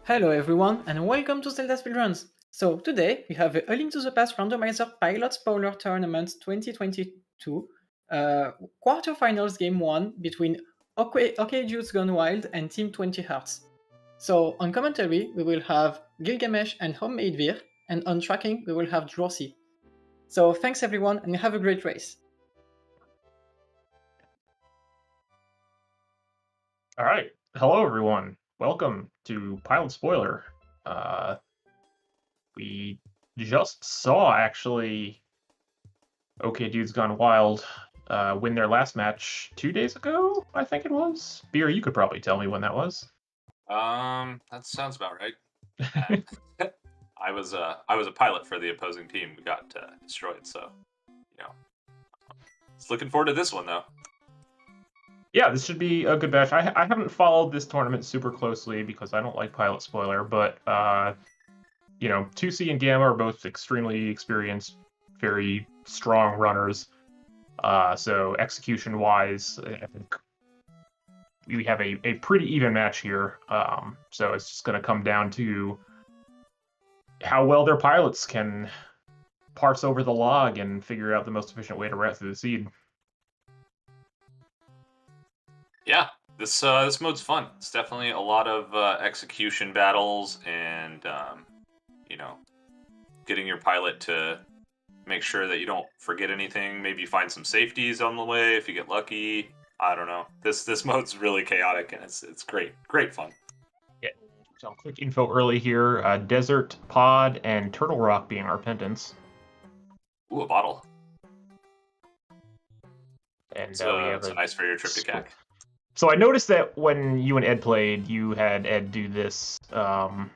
Hello everyone, and welcome to ZeldaSpeedRuns. So today we have a Link to the Past Randomizer Pilot Spoiler Tournament 2022 quarterfinals game 1 between OK Dudes Gone Wild and Team 20 Hearts. So on commentary we will have Gilgamesh and Homemade Vir, and on tracking we will have Drosy. So thanks everyone, and have a great race. All right. Hello, everyone. Welcome to Pilot Spoiler. We just saw, actually, OK Dudes Gone Wild win their last match 2 days ago, I think it was. Beer, you could probably tell me when that was. That sounds about right. I was a pilot for the opposing team. We got destroyed, so it's looking forward to this one though. Yeah, this should be a good match. I haven't followed this tournament super closely because I don't like Pilot Spoiler, but 2C and Gamma are both extremely experienced, very strong runners. So execution-wise, I think we have a pretty even match here. So it's just going to come down to how well their pilots can parse over the log and figure out the most efficient way to route through the seed. Yeah, this mode's fun. It's definitely a lot of execution battles and getting your pilot to make sure that you don't forget anything. Maybe find some safeties on the way if you get lucky. I don't know. This mode's really chaotic and it's great fun. Yeah. So quick info early here: Desert, Pod, and Turtle Rock being our pendants. Ooh, a bottle. And it's nice for your trip to CAC. So I noticed that when you and Ed played, you had Ed do this bomb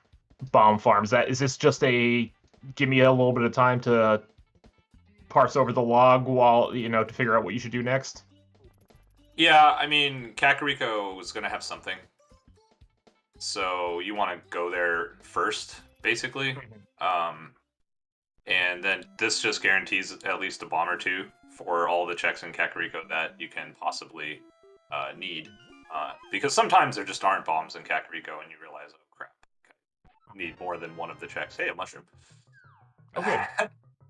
farms. Is this just a give me a little bit of time to parse over the log while to figure out what you should do next? Yeah, I mean, Kakariko was gonna have something, so you want to go there first, basically. And then this just guarantees at least a bomb or two for all the checks in Kakariko that you can possibly need. Because sometimes there just aren't bombs in Kakariko and you realize, oh crap, okay. Need more than one of the checks. Hey, a mushroom. Okay.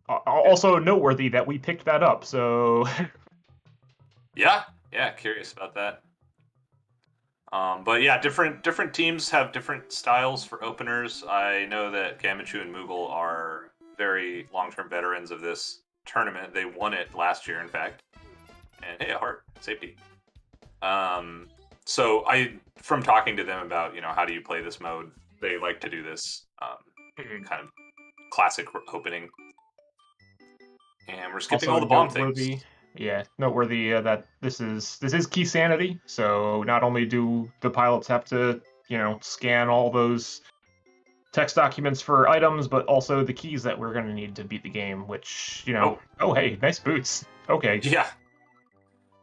Also noteworthy that we picked that up, so... yeah, curious about that. But yeah, different teams have different styles for openers. I know that Gamachu and Moogle are very long-term veterans of this tournament. They won it last year, in fact. And hey, a heart, safety. So from talking to them about, how do you play this mode, they like to do this kind of classic opening. And we're skipping all the bomb things. Yeah, noteworthy that this is Key Sanity, so not only do the pilots have to, scan all those text documents for items, but also the keys that we're going to need to beat the game, which, oh hey, nice boots. Okay.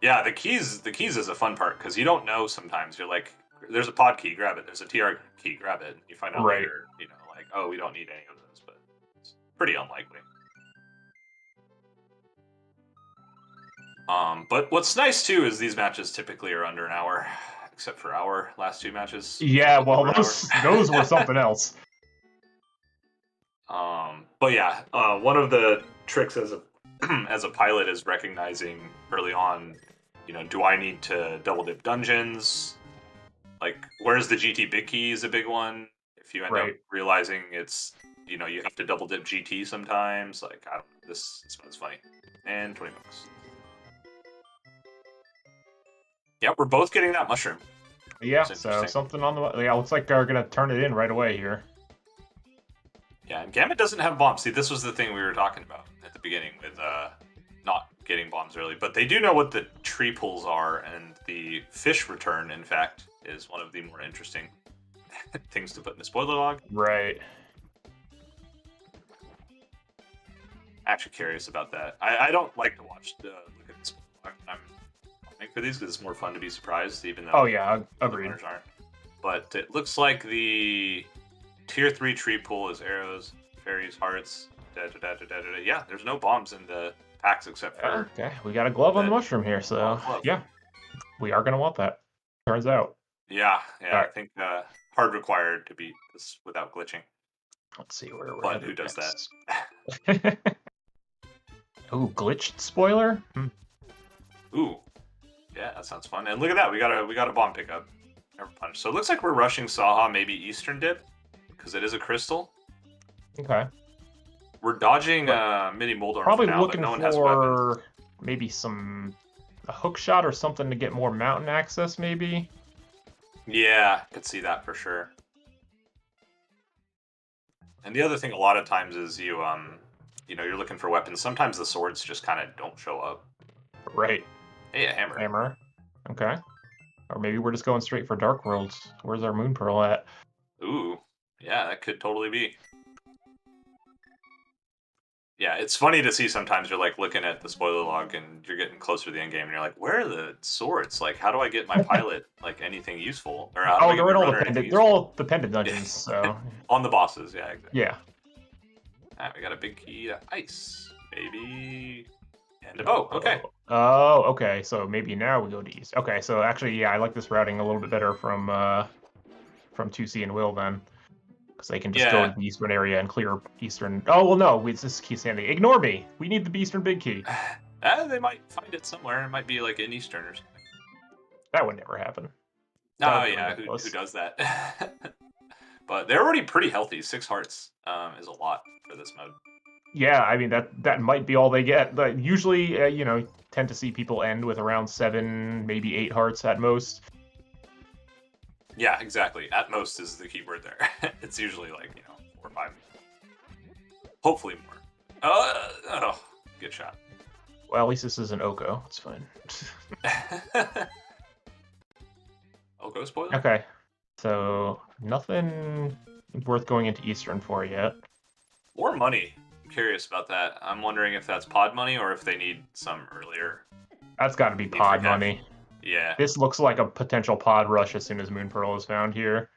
Yeah, the keys is a fun part, because you don't know sometimes. You're like, there's a pod key, grab it. There's a TR key, grab it. And you find out later, like, oh, we don't need any of those, but it's pretty unlikely. But what's nice too is these matches typically are under an hour, except for our last two matches. Yeah, well, those were something else. But yeah, one of the tricks as a pilot is recognizing early on, do I need to double dip dungeons? Like, where's the GT big key is a big one. If you end up realizing it's, you have to double dip GT sometimes. Like, this one's funny. And 20 bucks. Yeah, we're both getting that mushroom. Yeah, so something on the... Yeah, looks like they're going to turn it in right away here. Yeah, and Gamut doesn't have bombs. See, this was the thing we were talking about at the beginning with not getting bombs early. But they do know what the tree pulls are, and the fish return, in fact, is one of the more interesting things to put in the spoiler log. Right. Actually curious about that. I don't like to watch look at this. I'm for these because it's more fun to be surprised, even though agreed. Aren't. But it looks like the tier 3 tree pool is arrows, fairies, hearts. Yeah, there's no bombs in the packs except for. Okay, we got a glove on the mushroom here, so yeah, we are gonna want that. Turns out. Yeah. I think hard required to beat this without glitching. Let's see where we're But headed who does next. that? Oh, glitched spoiler? Ooh, yeah, that sounds fun. And look at that, we got a bomb pickup. Never punch. So it looks like we're rushing Saha, maybe Eastern Dip, because it is a crystal. Okay. We're dodging Mini Moldorf Probably now, looking but no one has weapons. for maybe a hook shot or something to get more mountain access, maybe. Yeah, I could see that for sure. And the other thing, a lot of times, is you're looking for weapons. Sometimes the swords just kind of don't show up. Right. Hey, a hammer. Hammer. Okay. Or maybe we're just going straight for Dark Worlds. Where's our Moon Pearl at? Ooh, yeah, that could totally be. Yeah, it's funny to see sometimes you're like looking at the spoiler log and you're getting closer to the end game and you're like, where are the swords? Like, how do I get my pilot like anything useful? Or how do I get they're my in all runner the anything pendant. They're useful? all the pendant dungeons. So On the bosses, yeah, exactly. yeah. Alright, we got a big key to ice, baby, and a boat. Okay. Oh, okay. So maybe now we go to east. Okay, so actually, yeah, I like this routing a little bit better from 2C and Will then. Because they can just go to the eastern area and clear eastern. Oh, well, no. It's this key standing. Ignore me. We need the eastern big key. They might find it somewhere. It might be like in Eastern or something. That would never happen. Oh, yeah. Who does that? But they're already pretty healthy. 6 hearts is a lot for this mode. Yeah, I mean, that might be all they get. But usually, tend to see people end with around 7, maybe 8 hearts at most. Yeah, exactly. At most is the keyword there. It's usually like, 4 or 5. Hopefully more. Oh, good shot. Well, at least this isn't Oko. It's fine. Oko spoiler? Okay. So, nothing worth going into Eastern for yet. More money. I'm curious about that. I'm wondering if that's pod money or if they need some earlier. That's got to be pod money. Yeah. This looks like a potential pod rush as soon as Moon Pearl is found here.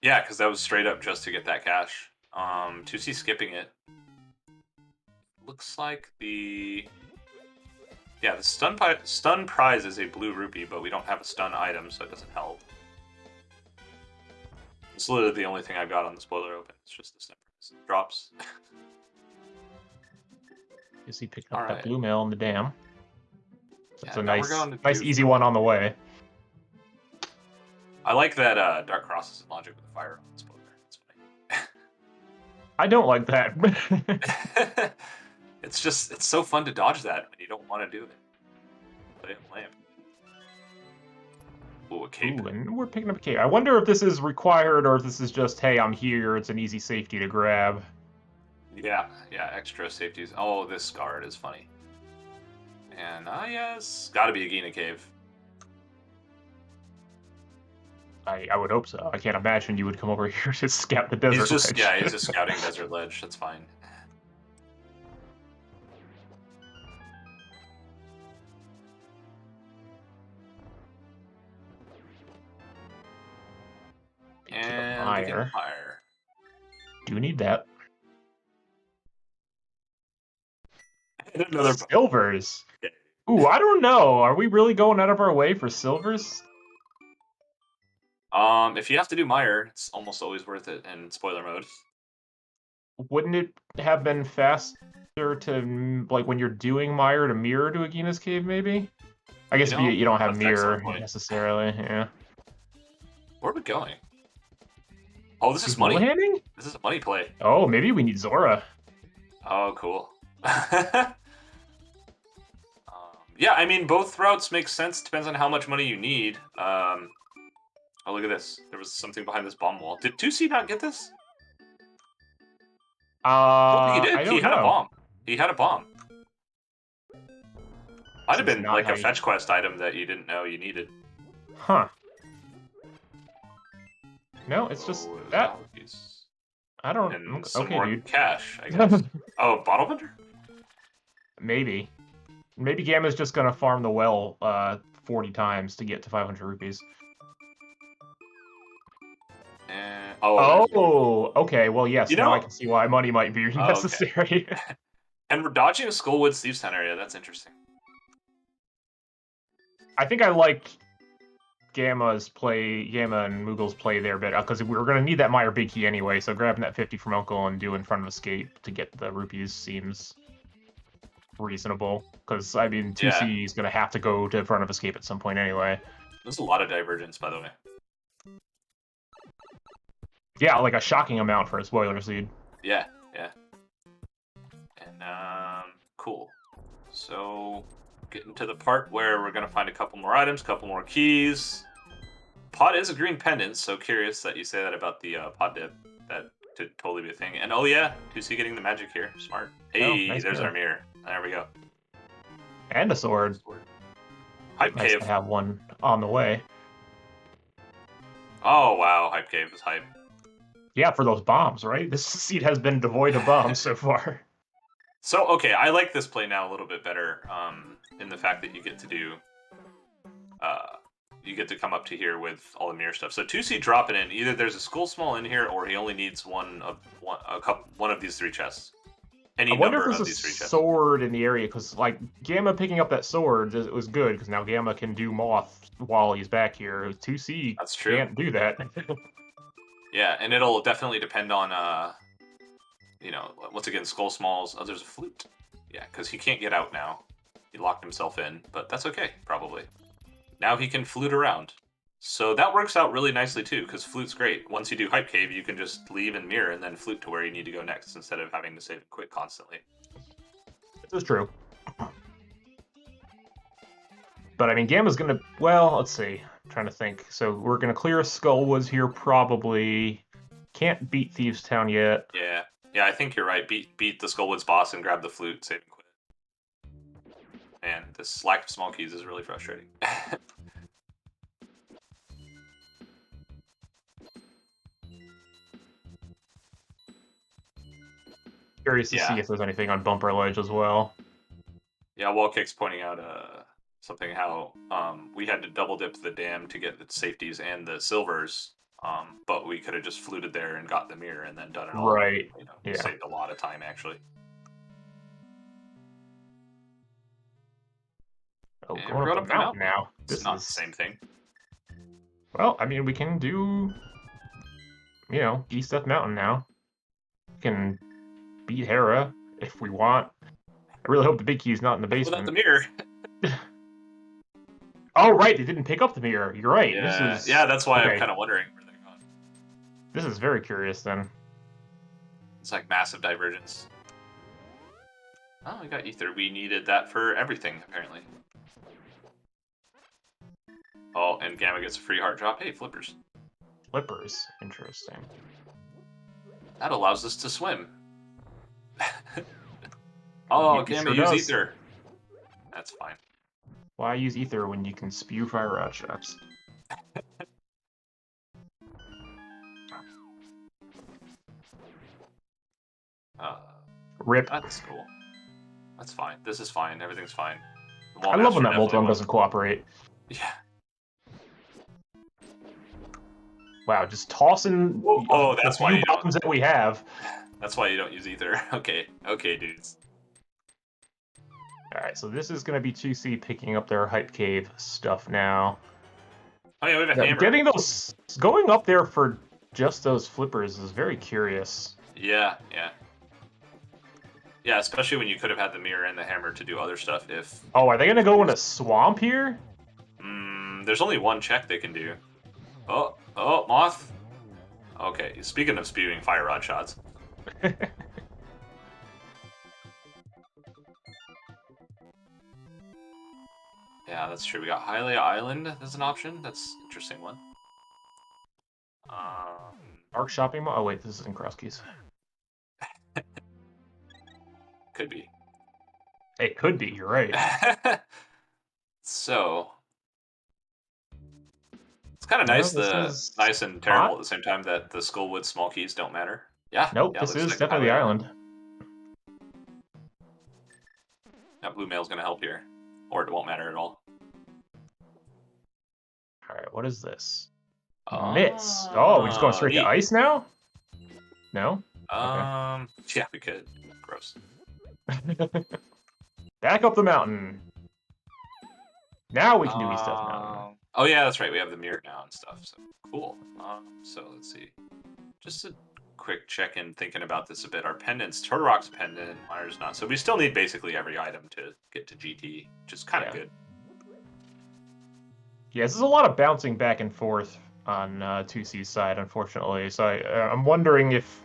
Yeah, because that was straight up just to get that cash. 2C skipping it. Looks like the stun prize is a blue rupee, but we don't have a stun item, so it doesn't help. It's literally the only thing I've got on the spoiler open. It's just the stun prize. Drops. You see picking up that blue mail in the dam. That's a nice easy one one on the way. I like that Dark Cross is in logic with the fire on the spoiler. It's funny. I don't like that. It's so fun to dodge that when you don't want to do it. Play a lamp. Ooh, a cape. Ooh, and we're picking up a cape. I wonder if this is required or if this is just, hey, I'm here, it's an easy safety to grab. Yeah, extra safeties. Oh, this guard is funny. And, yes, gotta be a Gina cave. I would hope so. I can't imagine you would come over here to scout the desert ledge. Yeah, he's just scouting desert ledge. That's fine. And higher. Do you need that? Another silvers. Ooh, I don't know. Are we really going out of our way for silvers? If you have to do Mire, it's almost always worth it in spoiler mode. Wouldn't it have been faster to, like, when you're doing Mire to mirror to Agina's cave, maybe? I guess you don't have mirror necessarily, yeah. Where are we going? Oh, this is money. Handing? This is a money play. Oh, maybe we need Zora. Oh, cool. Yeah, I mean, both routes make sense. Depends on how much money you need. Oh, look at this. There was something behind this bomb wall. Did 2C not get this? I don't think he did. He had a bomb. He had a bomb. Might have been like a fetch quest item that you didn't know you needed. Huh. No, it's just that. I don't. And some okay, more dude. Cash, I guess. Oh, bottle vendor? Maybe. Maybe Gamma's just gonna farm the well 40 times to get to 500 rupees. And, okay. Well, yes. Now I can see why money might be necessary. Okay. And we're dodging a Skullwood Thieves Town area. That's interesting. I think I like Gamma and Moogle's play there, but because we were going to need that Meyer big key anyway, so grabbing that 50 from Uncle and doing front of escape to get the rupees seems reasonable. Because I mean, 2C is going to have to go to front of escape at some point anyway. There's a lot of divergence, by the way. Yeah, like a shocking amount for a spoiler seed. Yeah, yeah. And cool. So, getting to the part where we're gonna find a couple more items, couple more keys. Pot is a green pendant, so curious that you say that about the pot dip. That could totally be a thing. And oh yeah, 2C getting the magic here. Smart. Hey, nice there's mirror. our mirror. There we go. And a sword. Hype Nice cave. to have one on the way. Oh wow, hype cave is hype. Yeah, for those bombs, right? This seed has been devoid of bombs so far. So okay, I like this play now a little bit better. In the fact that you get to do, you get to come up to here with all the mirror stuff. So 2C dropping in. Either there's a skull small in here, or he only needs one of these 3 chests. Any I wonder number if of there's these a 3 chests. sword in the area, because like Gamma picking up that sword was good, because now Gamma can do Moth while he's back here. 2C That's true. can't do that. Yeah, and it'll definitely depend on, you know, once again, skull smalls. Oh, there's a flute. Yeah, because he can't get out now. He locked himself in, but that's okay, probably. Now he can flute around. So that works out really nicely, too, because flute's great. Once you do Hype Cave, you can just leave and mirror and then flute to where you need to go next, instead of having to save it quick constantly. This is true. But I mean, Gamma's gonna, well, let's see. I'm trying to think. So we're gonna clear Skullwoods here, probably. Can't beat Thieves Town yet. Yeah, yeah, I think you're right. Beat the Skullwoods boss and grab the flute, save and quit. Man, this lack of small keys is really frustrating. Curious to see if there's anything on Bumper Ledge as well. Yeah, Wallkick's pointing out something how we had to double dip the dam to get the safeties and the silvers, but we could have just fluted there and got the mirror and then done it all. Right. You know, Yeah. saved a lot of time actually. Oh, And going we're up the mountain now. It's not the same thing. Well, I mean, we can do, you know, East Death Mountain now. We can beat Hera if we want. I really hope the big key's not in the basement. Without the mirror. Oh, right, they didn't pick up the mirror. You're right. Yeah, This is... yeah, that's why okay. I'm kind of wondering where they're gone. This is very curious, then. It's like massive divergence. Oh, we got ether. We needed that for everything, apparently. Oh, and Gamma gets a free heart drop. Hey, flippers. Flippers. Interesting. That allows us to swim. Oh, It Gamma, sure use does. ether. That's fine. Why use ether when you can spew fire rod shots? Rip. That's cool. That's fine. This is fine. Everything's fine. The I Wall love when Master that Voltron definitely doesn't cooperate. Yeah. Wow, just tossing Oh, that's the why few you don't. bombs that we have. That's why you don't use ether. Okay. Okay, dudes. Alright, so this is going to be 2C picking up their Hype Cave stuff now. Oh yeah, we have a Yeah, hammer. getting those... Going up there for just those flippers is very curious. Yeah, yeah. Yeah, especially when you could have had the mirror and the hammer to do other stuff if... Oh, are they going to go in a swamp here? There's only one check they can do. Oh, Moth. Okay, speaking of spewing fire rod shots. Yeah, that's true. We got Hylia Island as an option. That's an interesting one. Arc Shopping Mall? Oh wait, this is in Cross Keys. Could be. It could be, you're right. So... It's kind of nice, nice and terrible at the same time that the Skullwood small keys don't matter. Yeah. Nope, yeah, this looks is like definitely the island. That blue mail's gonna help here. Or it won't matter at all. Alright, what is this? Mitts. Oh, we're just going straight to ice now? No? Yeah, we could. Gross. Back up the mountain. Now we can do East Death Mountain. Oh yeah, that's right. We have the mirror now and stuff. So cool. So let's see. Just a quick check-in thinking about this a bit. Our pendants, Turtle Rock's pendant, Myers not. So we still need basically every item to get to GT, which is kind of good. Yeah, this is a lot of bouncing back and forth on 2C's side, unfortunately. So I'm wondering if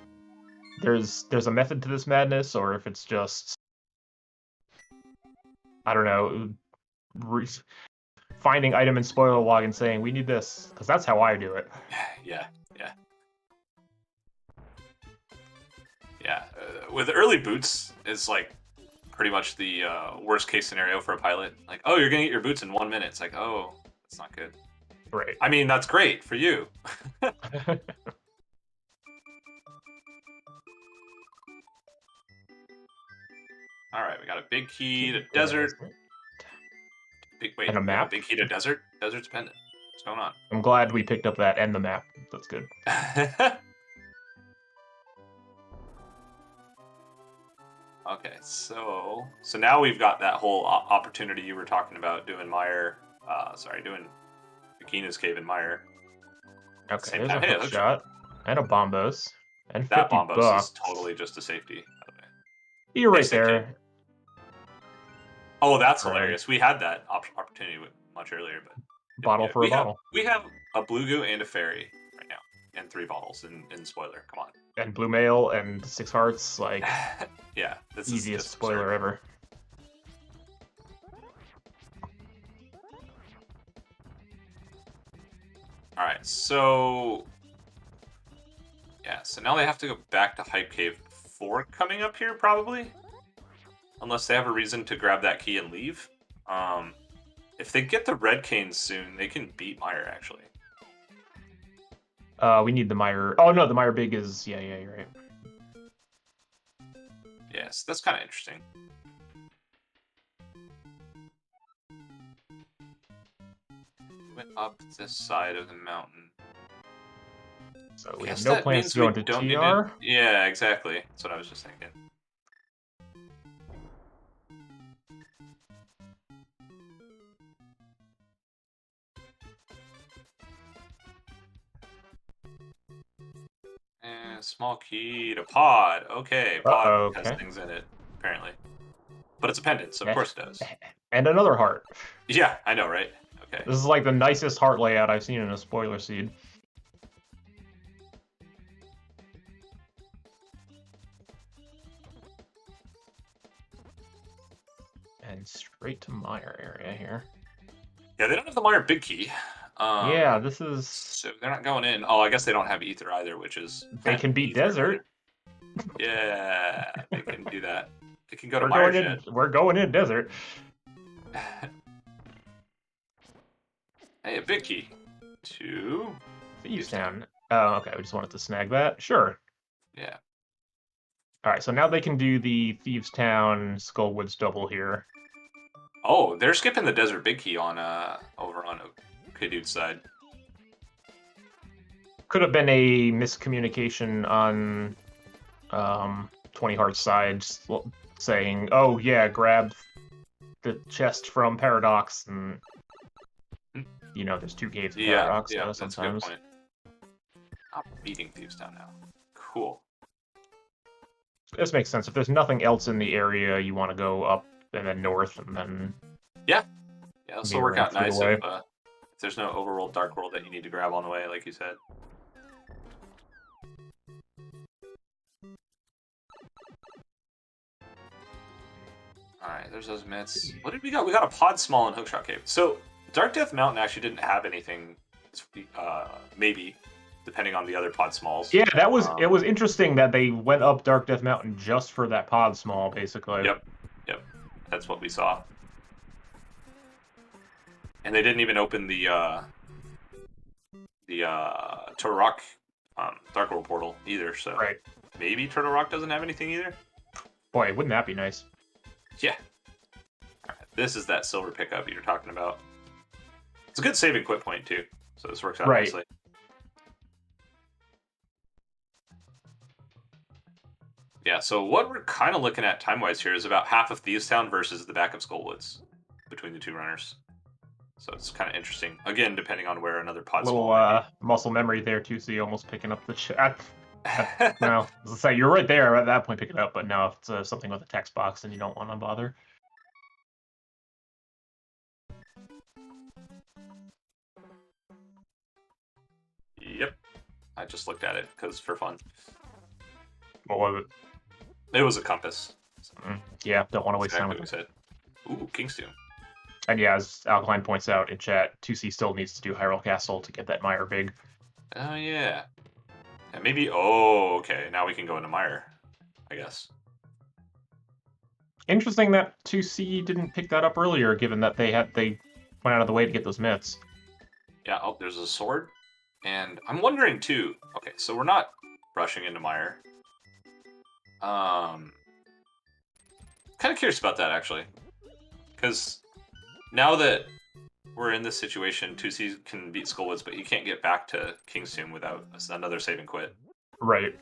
there's a method to this madness, or if it's just, I don't know, finding item in spoiler log and saying we need this, because that's how I do it. Yeah. With early boots, it's like pretty much the worst case scenario for a pilot. Like, oh, you're gonna get your boots in 1 minute. It's like, oh, that's not good. Right. I mean, that's great for you. All right, we got a big key to desert. And a map. Big key to desert. Desert's pendant. What's going on? I'm glad we picked up that and the map. That's good. Okay, so now we've got that whole opportunity you were talking about doing Meyer. Doing Akina's Cave in Meyer. Okay, there's a hook shot and a bombos and that 50 bombos bucks. is totally just a safety. By the way. You're right there. Oh, that's hilarious. We had that opportunity much earlier, but bottle for a bottle. We have a blue goo and a fairy right now, and 3 bottles in spoiler. Come on. And blue mail and 6 hearts, like yeah, this easiest is spoiler ever. All right, so now they have to go back to Hype Cave before coming up here, probably, unless they have a reason to grab that key and leave. If they get the red canes soon, they can beat Meyer, actually. We need the Meyer. Oh no, the Meyer big is you're right. Yes, that's kind of interesting. Went up this side of the mountain. So we have no plans to go into TR? Yeah, exactly. That's what I was just thinking. And small key to pod. Okay, pod has things in it, apparently. But it's a pendant, so of course it does. And another heart. Yeah, I know, right? Okay. This is like the nicest heart layout I've seen in a spoiler seed. And straight to Meyer area here. Yeah, they don't have the Meyer big key. Yeah, this is... So they're not going in. Oh, I guess they don't have Ether either, which is... They can beat Desert. Yeah, they can do that. They can go to Meyer. We're going in Desert. Hey, a big key. To... Thieves Town. Oh, okay, we just wanted to snag that. Sure. Yeah. Alright, so now they can do the Thieves Town Skullwoods double here. Oh, they're skipping the Desert Big Key on over on K-Dude's side. Could have been a miscommunication on 20 Heart's side, saying, oh yeah, grab the chest from Paradox, and you know, there's 2 caves in Paradox, yeah, so that's sometimes. a good point. Not beating Thieves Town now. Cool. This makes sense. If there's nothing else in the area, you want to go up and then north, and then... Yeah, this will work out nice if there's no overworld, dark world that you need to grab on the way, like you said. Alright, there's those mitts. What did we got? We got a pod small and hookshot cave. So, Dark Death Mountain actually didn't have anything, maybe, depending on the other pod smalls. Yeah, that was it was interesting that they went up Dark Death Mountain just for that pod small, basically. Yep. That's what we saw. And they didn't even open the Turtle Rock Dark World portal either, so maybe Turtle Rock doesn't have anything either? Boy, wouldn't that be nice? Yeah. All right, this is that silver pickup you're talking about. It's a good save and quit point, too, so this works out nicely. Yeah, so what we're kind of looking at time-wise here is about half of Thieves Town versus the back of Skullwoods between the 2 runners. So it's kind of interesting. Again, depending on where another pod Little spawn muscle memory there too. See, almost picking up the chat. might be. Well, let's say you're right there at that point, pick it up. But now if it's something with a text box, then you don't want to bother. Yep. I just looked at it because for fun. What was it? It was a compass. Yeah, don't want to waste time with Exactly it. what we said. Ooh, King's Tomb. And yeah, as Alkaline points out in chat, 2C still needs to do Hyrule Castle to get that Mire big. Oh, yeah. And maybe... Oh, okay. Now we can go into Mire, I guess. Interesting that 2C didn't pick that up earlier, given that they went out of the way to get those myths. Yeah, oh, there's a sword. And I'm wondering, too... Okay, so we're not rushing into Mire. Kind of curious about that, actually. Because now that we're in this situation, 2C can beat Skullwoods, but you can't get back to King's Tomb without another save and quit. Right.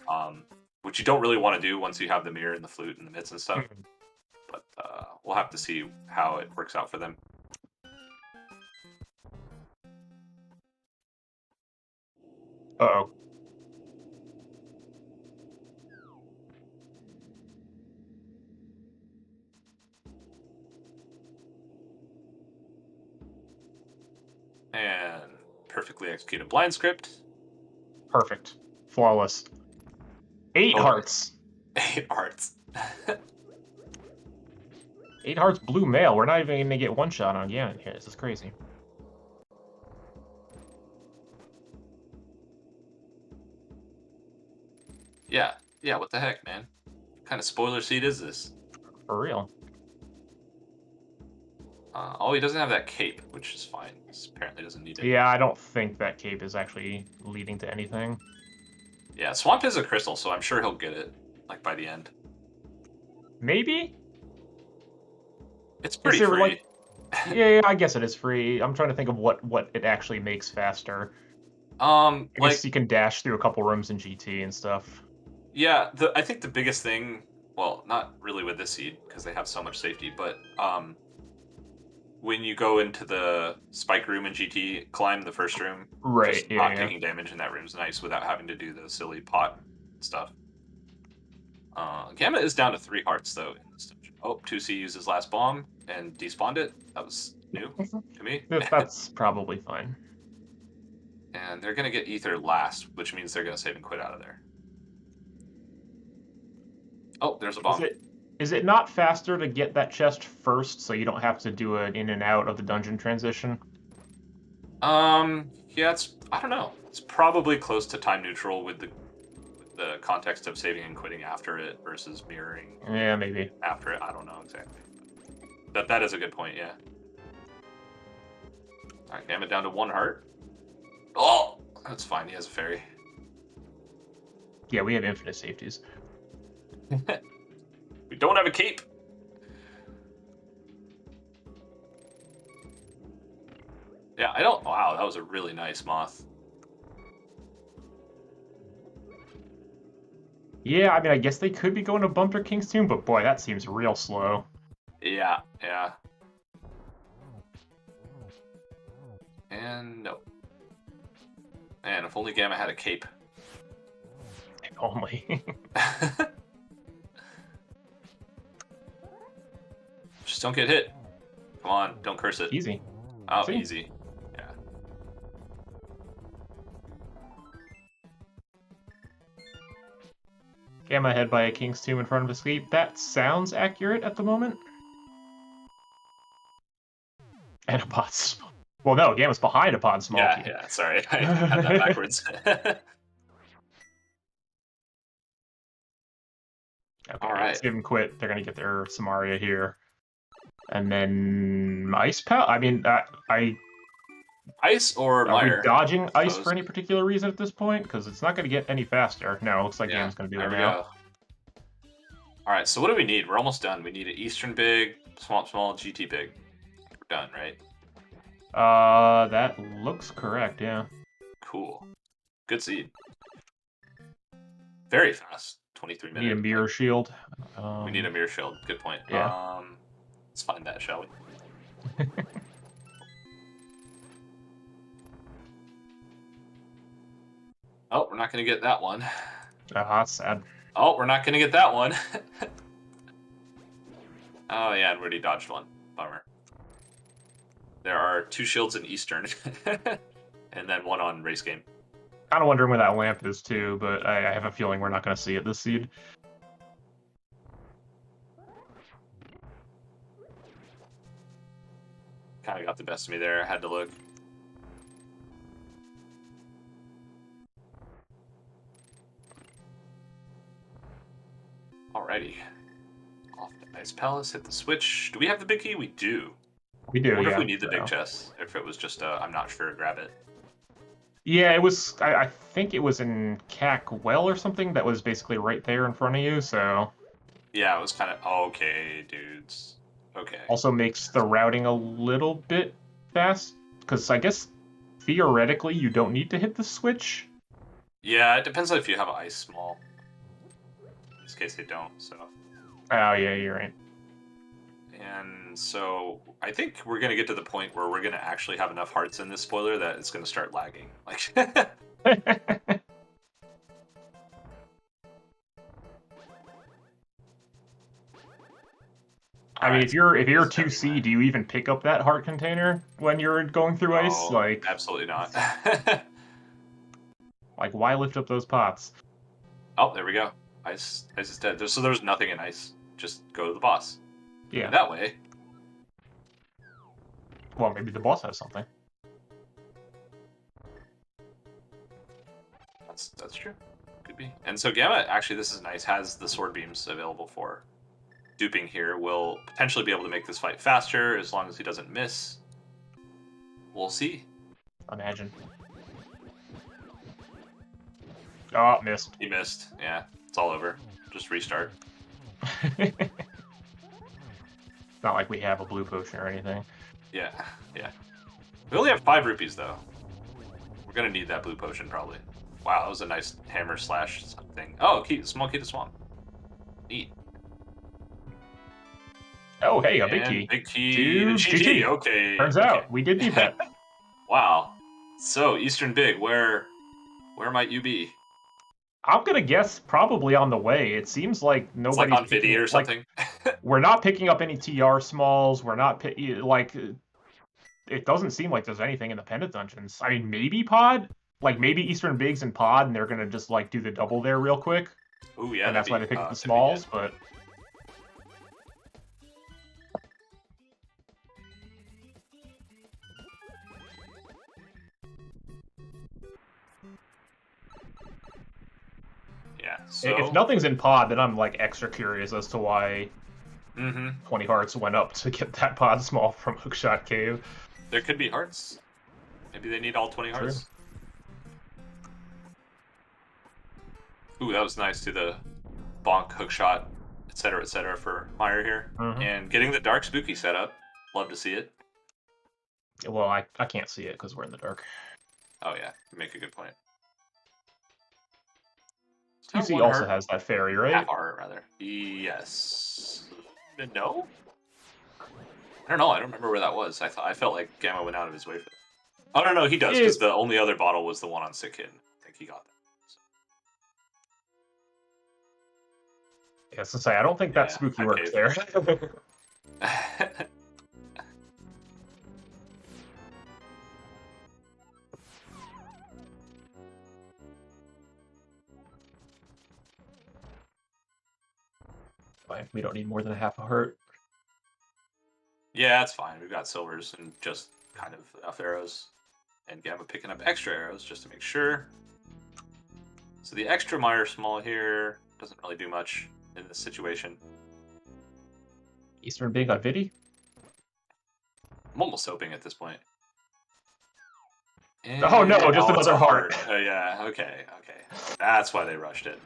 Which you don't really want to do once you have the mirror and the flute and the mitts and stuff. But we'll have to see how it works out for them. Uh-oh. And perfectly executed blind script. Perfect. Flawless. 8 hearts. 8 hearts. 8 hearts blue mail. We're not even going to get one shot on Ganon here. This is crazy. Yeah. Yeah, what the heck, man? What kind of spoiler seed is this? For real. Oh, he doesn't have that cape, which is fine. He apparently doesn't need it. Yeah, I don't think that cape is actually leading to anything. Yeah, Swamp is a crystal, so I'm sure he'll get it, like, by the end. Maybe? It's pretty there, free. like- Yeah, I guess it is free. I'm trying to think of what it actually makes faster. I guess you can dash through a couple rooms in GT and stuff. Yeah, I think the biggest thing, well, not really with this seed, because they have so much safety, but when you go into the spike room in GT, climb the first room. Right, just not taking damage in that room is nice without having to do the silly pot stuff. Gamma is down to 3 hearts, though, in this dungeon. Oh, 2C used his last bomb and despawned it. That was new to me. That's probably fine. And they're going to get Ether last, which means they're going to save and quit out of there. Oh, there's a bomb. Is it not faster to get that chest first, so you don't have to do an in and out of the dungeon transition? Yeah, I don't know. It's probably close to time neutral with the context of saving and quitting after it versus mirroring. Yeah, maybe. After it, I don't know exactly. That is a good point, yeah. Alright, Gamma down to 1 heart. Oh! That's fine, he has a fairy. Yeah, we have infinite safeties. We don't have a cape. Yeah, I don't... Wow, that was a really nice moth. Yeah, I mean, I guess they could be going to Bumper King's Tomb, but boy, that seems real slow. Yeah, yeah. And no. Man, if only Gamma had a cape. If only. Just don't get hit. Come on, don't curse it. Easy. Oh, See? easy. Yeah. Gamma ahead by a King's Tomb in front of a sleep. That sounds accurate at the moment. And a pod small. Well, no, Gamma's behind a pod small. Yeah, key. yeah, sorry. I had that backwards. Okay, All right. save and quit. They're going to get their Samaria here. And then Ice Power? I mean, Ice or are Mire? we dodging Ice for any particular reason at this point? Because it's not going to get any faster. No, it looks like Gamma's going to do it now. All right, so what do we need? We're almost done. We need an Eastern Big, Swamp Small, GT Big. We're done, right? That looks correct, yeah. Cool. Good seed. Very fast. 23 minutes. We need a mirror shield. We need a mirror shield. Good point. Yeah. Let's find that, shall we? Oh, we're not going to get that one. That's sad. Oh, we're not going to get that one. Oh, yeah, and we already dodged one. Bummer. There are 2 shields in Eastern. And then 1 on race game. Kind of wondering where that lamp is, too, but I have a feeling we're not going to see it this seed. Kind of got the best of me there. I had to look. Alrighty. Off to Ice Palace, hit the switch. Do we have the big key? We do. We do, I wonder yeah. if we need the big chest. If it was just a, I'm not sure, grab it. Yeah, it was, I think it was in Cack Well or something that was basically right there in front of you, so... Yeah, it was kind of, okay, dudes. Okay. Also makes the routing a little bit fast, because I guess theoretically you don't need to hit the switch. Yeah, it depends on if you have ice small. In this case, they don't, so... Oh, yeah, you're right. And so I think we're going to get to the point where we're going to actually have enough hearts in this spoiler that it's going to start lagging. Like, I mean, if you're 2C, do you even pick up that heart container when you're going through ice? Oh, Like, absolutely not. like, why lift up those pots? Oh, there we go. Ice is dead. So there's nothing in ice. Just go to the boss. Yeah. And that way. Well, maybe the boss has something. That's true. Could be. And so Gamma, actually, this is nice, has the sword beams available for duping here. Will potentially be able to make this fight faster as long as he doesn't miss. We'll see. Imagine. Oh, missed. He missed. Yeah, it's all over. Just restart. Not like we have a blue potion or anything. Yeah, yeah. We only have 5 rupees, though. We're gonna need that blue potion, probably. Wow, that was a nice hammer slash thing. Oh, small key to swamp. Neat. Oh, hey, a big key. Big key Dude, to GG. Okay. Turns okay. out, we did need that. Wow. So, Eastern Big, where might you be? I'm gonna guess probably on the way. It seems like It's nobody's like on Viddy or something. We're not picking up any TR smalls. We're not like. It doesn't seem like there's anything in the pendant dungeons. I mean, maybe pod. Like maybe Eastern Bigs and pod, and they're gonna just like do the double there real quick. Ooh, yeah. And that's why they picked up the smalls. But yeah. So if nothing's in pod, then I'm like extra curious as to why 20 hearts went up to get that pod small from Hookshot Cave. There could be hearts. Maybe they need all 20 hearts. Ooh, that was nice to the bonk, hookshot, etc., for Meyer here. And getting the dark spooky setup. Love to see it. Well, I can't see it because we're in the dark. Oh yeah, you make a good point. TC also has that fairy, right? Half heart, rather. Yes. No? I don't know. I don't remember where that was. I felt like Gamma went out of his way for that. Oh, no, he does, because the only other bottle was the one on Sick Kid. I think he got that. Yes, to say, I don't think that spooky works there. Fine, we don't need more than a half a heart. Yeah, that's fine. We've got silvers and just kind of enough arrows. And Gamma picking up extra arrows just to make sure. So the extra Meyer small here doesn't really do much in this situation. Eastern Big on Viddy? I'm almost hoping at this point. And oh no, just another heart. Oh yeah, okay. That's why they rushed it.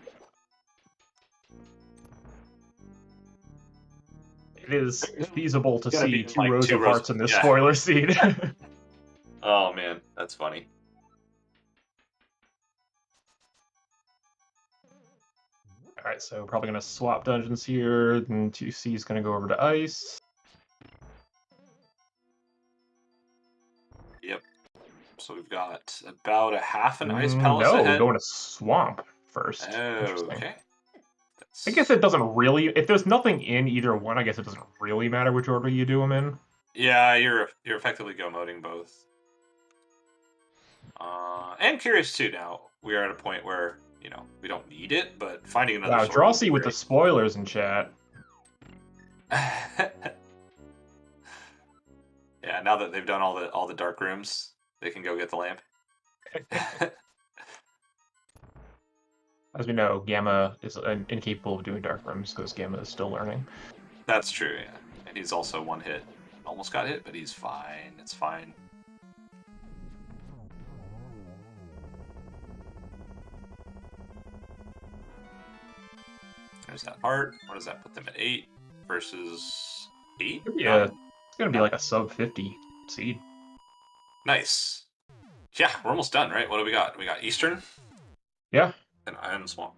It is feasible to see two like rows two of rows- hearts in this yeah. spoiler seed. Oh man, that's funny. Alright, so probably going to swap dungeons here, then 2C is going to go over to Ice. Yep. So we've got about a half an ice palace no, ahead. going to swamp first. Oh, Interesting. okay. I guess it doesn't really. If there's nothing in either one, I guess it doesn't really matter which order you do them in. Yeah, you're effectively go moding both. And curious too. Now we are at a point where we don't need it, but finding another Wow, sword would be Drawsy with the spoilers in chat. great. Yeah, now that they've done all the dark rooms, they can go get the lamp. As we know, Gamma is incapable of doing dark rooms because Gamma is still learning. That's true, yeah. And he's also one hit. Almost got hit, but he's fine. It's fine. There's that heart. What does that put them at 8 versus 8? Yeah, it's gonna be like a sub 50 seed. Nice. Yeah, we're almost done, right? What do we got? We got Eastern Yeah. and Iron Swamp.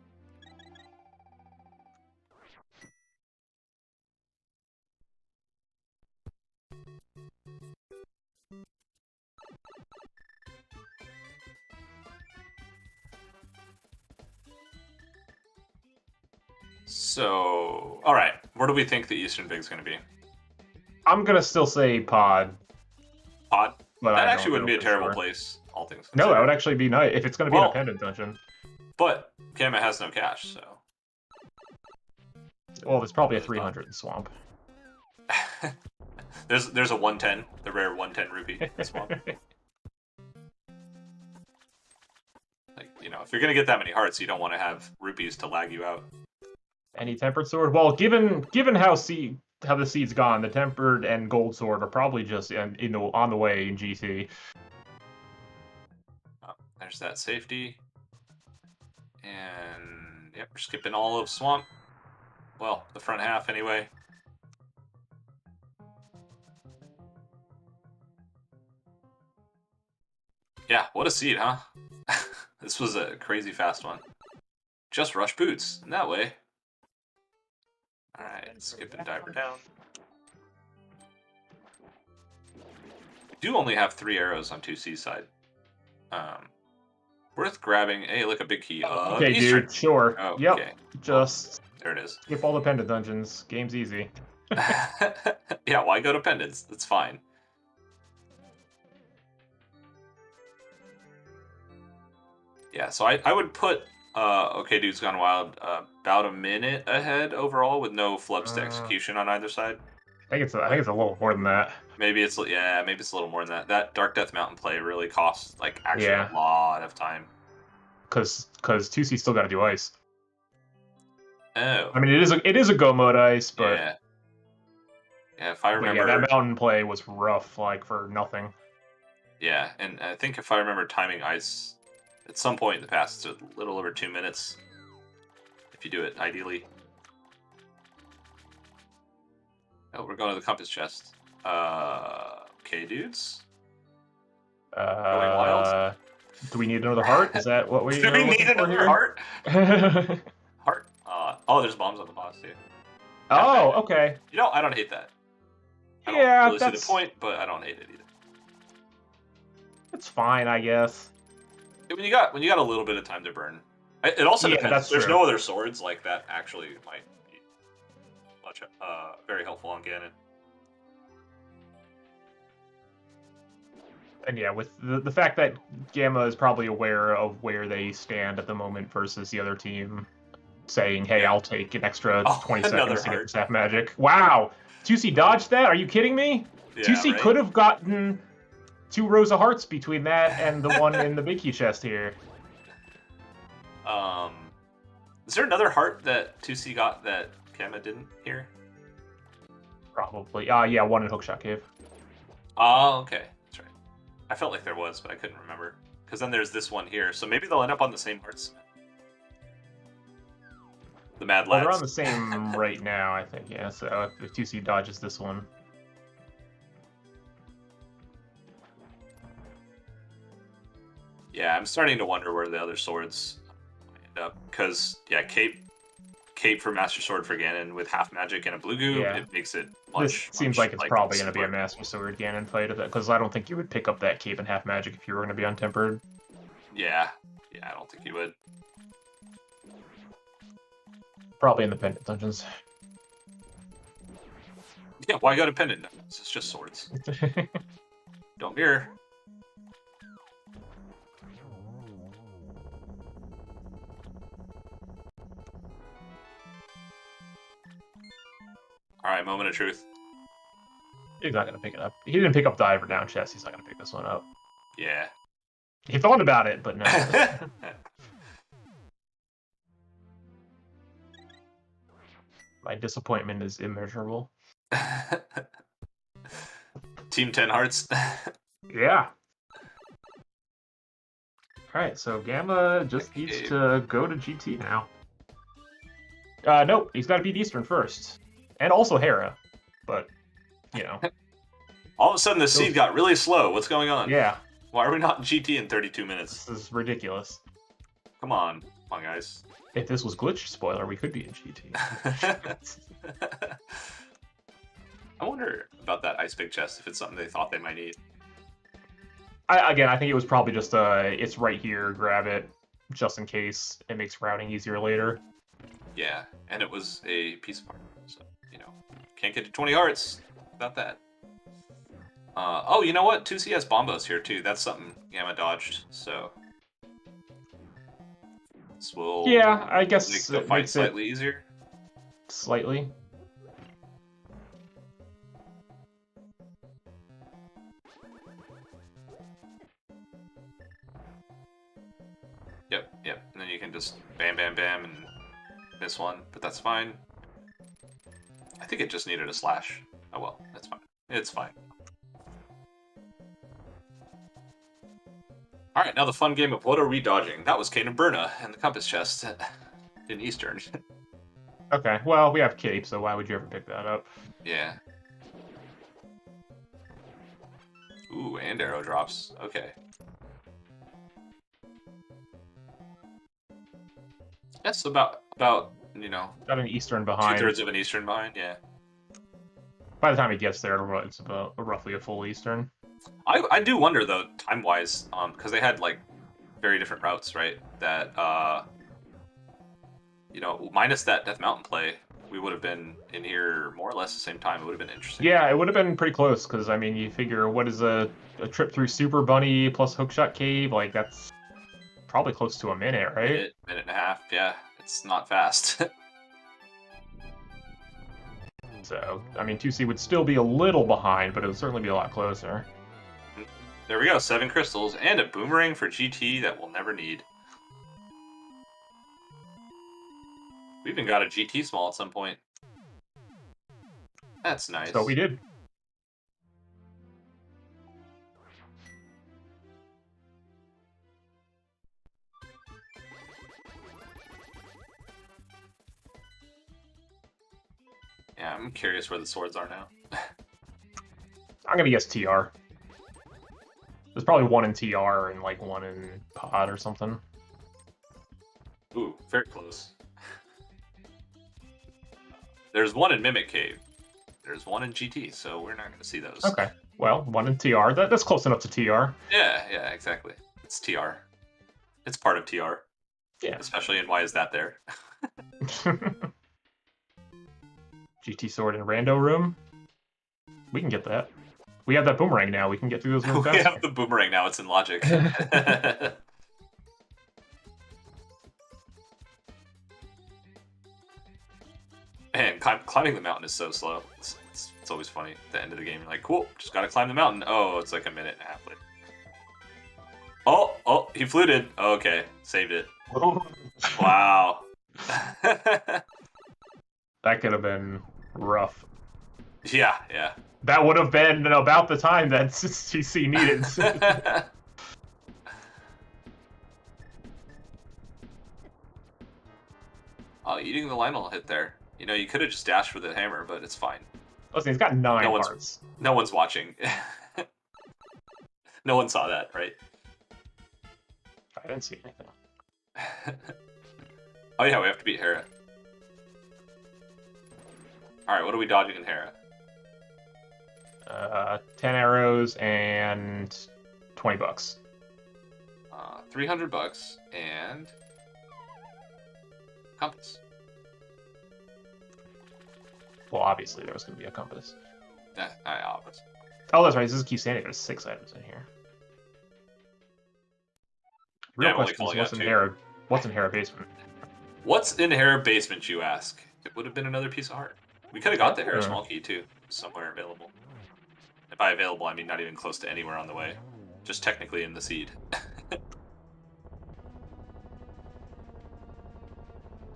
So, all right, where do we think the Eastern Big's going to be? I'm gonna still say pod. Pod? But That I actually don't wouldn't know be a for terrible sure. place, all things No, considered. that would actually be nice if it's gonna be Well, an appendant dungeon. But Gamma has no cash, so. Well, there's probably a 300 in swamp. there's a 110, the rare 110 rupee in Swamp. Like, if you're gonna get that many hearts, you don't want to have rupees to lag you out. Any tempered sword? Well, given how the seed's gone, the tempered and gold sword are probably just on the way in GT. Oh, there's that safety. And yep, we're skipping all of Swamp. Well, the front half anyway. Yeah, what a seed, huh? This was a crazy fast one. Just rush boots, in that way. Alright, skipping diver down. We do only have 3 arrows on 2C's side. Worth grabbing. Hey, look, a big key. Okay, Eastern. dude, sure. Okay. Yep, just there it is. skip all the pendant dungeons. Game's easy. Yeah, why go to pendants? That's fine. Yeah, so I would put Okay Dude's Gone Wild about a minute ahead overall with no flubs to execution on either side. I think it's a little more than that. Maybe it's a little more than that. That Dark Death Mountain play really costs actually a lot of time. Because 2C still got to do ice. Oh. I mean, it is a go mode ice, but yeah, if I remember, that mountain play was rough, for nothing. Yeah, and I think if I remember timing ice, at some point in the past, it's a little over 2 minutes. If you do it ideally. Oh, we're going to the compass chest. Okay, dudes. Going wild. Do we need another heart? Is that what we? Do we need another heart? Heart. There's bombs on the boss too. Oh, okay. I don't hate that. I don't really see the point, but I don't hate it either. It's fine, I guess. When you got a little bit of time to burn, it also depends. There's no other swords like that. Actually, might be much very helpful on Ganon. And yeah, with the fact that Gamma is probably aware of where they stand at the moment versus the other team saying, hey, I'll take an extra 20 seconds to get the staff magic. Wow! 2C dodged that? Are you kidding me? Yeah, 2C could have gotten 2 rows of hearts between that and the one in the big key chest here. Is there another heart that 2C got that Gamma didn't hear? Probably. Yeah, one in Hookshot Cave. Oh, okay. That's right. I felt like there was, but I couldn't remember. Because then there's this one here, so maybe they'll end up on the same hearts. The Mad Lads. Well, they're on the same right now, I think, yeah. So if 2C dodges this one. Yeah, I'm starting to wonder where the other swords end up. Because, yeah, Cape cape for Master Sword for Ganon with half magic and a blue goo, Yeah. it makes it This much. seems much, like it's probably going to be a simpler. Master Sword Ganon fight, because I don't think you would pick up that cape and half magic if you were going to be untempered. Yeah, I don't think he would. Probably in the pendant dungeons. Yeah, why go to pendant? It's just swords. Don't mirror. All right, moment of truth. He's not going to pick it up. He didn't pick up the Ivor Down chest. He's not going to pick this one up. Yeah. He thought about it, but no. My disappointment is immeasurable. Team 10 hearts. Yeah. Alright, so Gamma just needs to go to GT now. Nope, he's got to beat Eastern first. And also Hera. But, you know. All of a sudden, the seed got really slow. What's going on? Yeah. Why are we not in GT in 32 minutes? This is ridiculous. Come on, guys. If this was glitch spoiler, we could be in GT. I wonder about that ice big chest, if it's something they thought they might need. Again, I think it was probably just it's right here, grab it, just in case. It makes routing easier later. Yeah, and it was a piece of art, so, you know, can't get to 20 hearts without that. Oh, you know what? 2C has Bombos here, too. That's something Gamma dodged, so... This will Yeah, I guess make the fight slightly easier. Slightly. Yep. And then you can just bam, bam, bam, and miss one, but that's fine. I think it just needed a slash. Oh well, that's fine. It's fine. Alright, now the fun game of what are we dodging? That was Kane and Berna and the compass chest in Eastern. Okay, well, we have Cape, so why would you ever pick that up? Yeah. Ooh, and arrow drops. Okay. That's about you know, Got an Eastern behind. 2/3 of an Eastern behind, yeah. By the time he gets there, it's about roughly a full Eastern. I do wonder though, time wise, because they had like very different routes, right? That you know, minus that Death Mountain play, we would have been in here more or less the same time. It would have been interesting. Yeah, it would have been pretty close, because, I mean, you figure, what is a trip through Super Bunny plus Hookshot Cave? Like, that's probably close to a minute, right? Minute and a half, yeah. It's not fast. So, I mean, 2C would still be a little behind, but it would certainly be a lot closer. There we go, 7 crystals, and a boomerang for GT that we'll never need. We even got a GT small at some point. That's nice. So we did. Yeah, I'm curious where the swords are now. I'm gonna guess TR. There's probably one in TR and like one in Pod or something. Ooh, very close. There's one in Mimic Cave. There's one in GT, so we're not going to see those. Okay. Well, one in TR. That's close enough to TR. Yeah, exactly. It's TR. It's part of TR. Yeah. Especially in Why Is That There? GT sword in Rando room. We can get that. We have that boomerang now. We can get through those rooms We faster. have the boomerang now. It's in logic. Man, climbing the mountain is so slow. It's always funny. At the end of the game, you're like, cool, just gotta climb the mountain. Oh, it's like a minute and a half later. Oh, he fluted. Oh, okay, saved it. Wow. That could have been rough. Yeah. That would have been about the time that CC needed. Oh, eating the Lionel hit there. You know, you could have just dashed for the hammer, but it's fine. Listen, he's got 9 No hearts. No one's watching. No one saw that, right? I didn't see anything. Oh yeah, we have to beat Hera. All right, what are we dodging in Hera? 10 arrows and $20. 300 and compass. Well, obviously there was going to be a compass. Obviously. Oh, that's right. This is keep standing. There's 6 items in here. Real I'm only question is, calling what's out in 2. Hera? What's in Hera basement? What's in Hera basement, you ask? It would have been another piece of art. We could have got the Hera Yeah. small key too, somewhere available. And by available, I mean not even close to anywhere on the way. Just technically in the seed.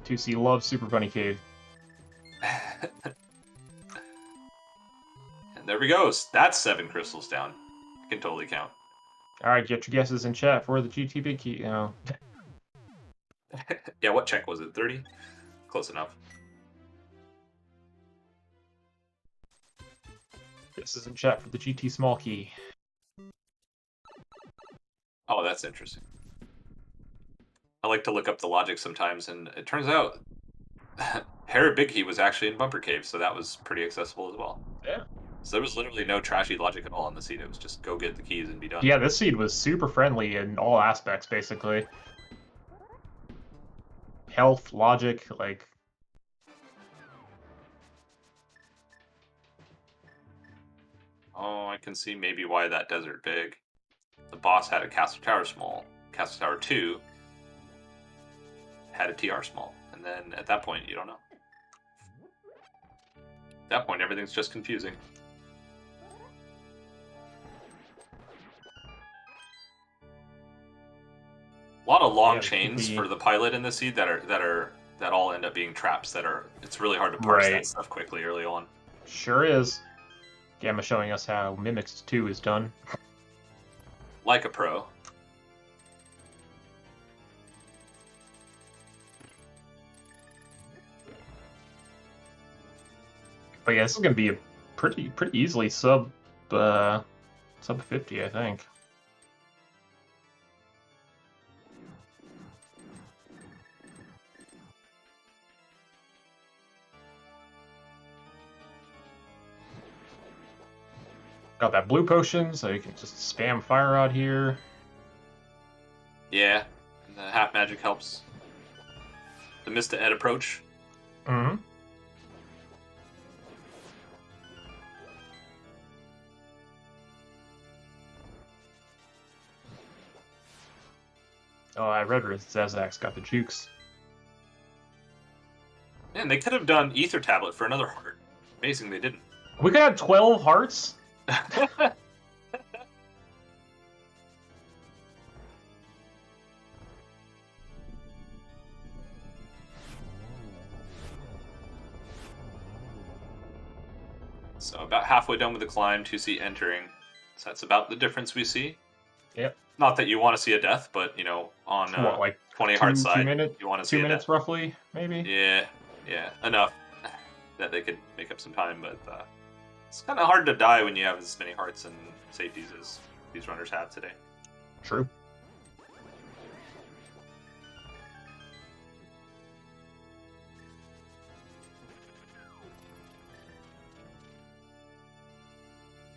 2C loves Super Bunny Cave. And there we go. That's 7 crystals down. Can totally count. All right, get your guesses in chat for the GT Big Key. You know. Yeah, what check was it? 30? Close enough. Guesses in chat for the GT Small Key. Oh, that's interesting. I like to look up the logic sometimes, and it turns out Hera Big Key was actually in Bumper Cave, so that was pretty accessible as well. Yeah. So there was literally no trashy logic at all in the seed. It was just go get the keys and be done. Yeah, this seed was super friendly in all aspects, basically. Health, logic, like... Oh, I can see maybe why that desert big. The boss had a Castle Tower small. Castle Tower 2 had a TR small. And then at that point, you don't know. At that point, everything's just confusing. A lot of long chains for the pilot in the seed that all end up being traps that are. It's really hard to parse that stuff quickly early on. Sure is. Gamma showing us how Mimics 2 is done. Like a pro. But yeah, this is gonna be a pretty easily sub 50, I think. Got that blue potion, so you can just spam fire out here. Yeah, and the half magic helps. The Mr. Ed approach. Mm-hmm. Oh, I read Zazak's got the jukes. Man, they could have done Ether Tablet for another heart. Amazing they didn't. We could have 12 hearts? So about halfway done with the climb, 2C entering. So that's about the difference we see. Yep. Not that you want to see a death, but you know, on What, like 20 heart side, you want to see 2 a minutes death. roughly, maybe? Yeah, enough that they could make up some time, but it's kind of hard to die when you have as many hearts and safeties as these runners have today. True.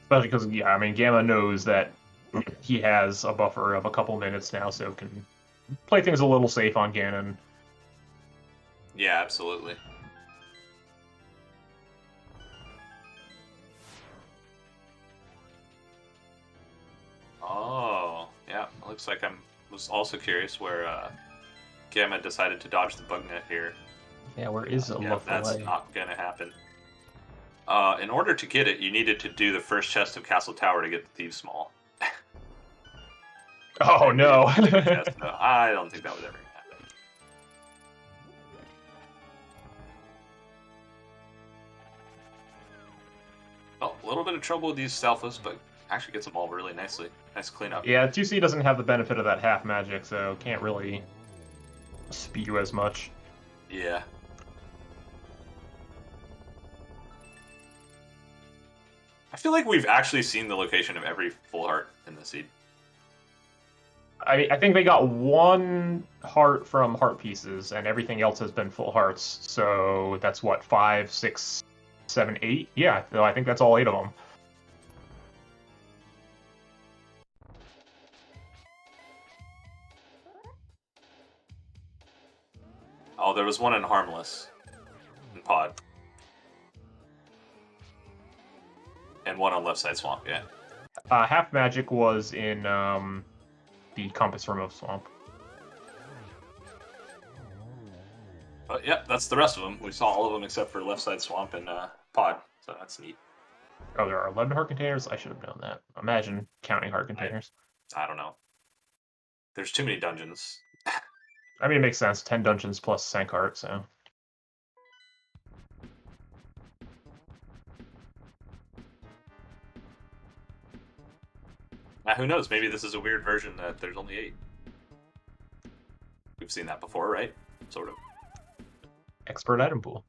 Especially because, yeah, I mean, Gamma knows that he has a buffer of a couple minutes now, so can play things a little safe on Ganon. Yeah, absolutely. Oh, yeah. It looks like was also curious where Gamma decided to dodge the bug net here. Yeah, where is it? Yeah, that's not gonna happen. In order to get it, you needed to do the first chest of Castle Tower to get the Thieves Small. Oh no! I don't think that would ever happen. Oh, a little bit of trouble with these Salphas, but actually gets them all really nicely. Nice cleanup. Yeah, 2C doesn't have the benefit of that half magic, so can't really spew as much. Yeah. I feel like we've actually seen the location of every full heart in the seed. I think they got 1 heart from heart pieces, and everything else has been full hearts. So that's what, 5, 6, 7, 8. Yeah, no, I think that's all 8 of them. Oh, there was one in Harmless. In Pod. And one on Left Side Swamp, yeah. Half Magic was in the Compass Remote Swamp. But yeah, that's the rest of them. We saw all of them except for Left Side Swamp and Pod, so that's neat. Oh, there are 11 heart containers? I should have known that. Imagine counting heart containers. I don't know. There's too many dungeons. I mean, it makes sense. 10 dungeons plus Sank Heart, so... Who knows? Maybe this is a weird version that there's only 8. We've seen that before, right? Sort of. Expert item pool.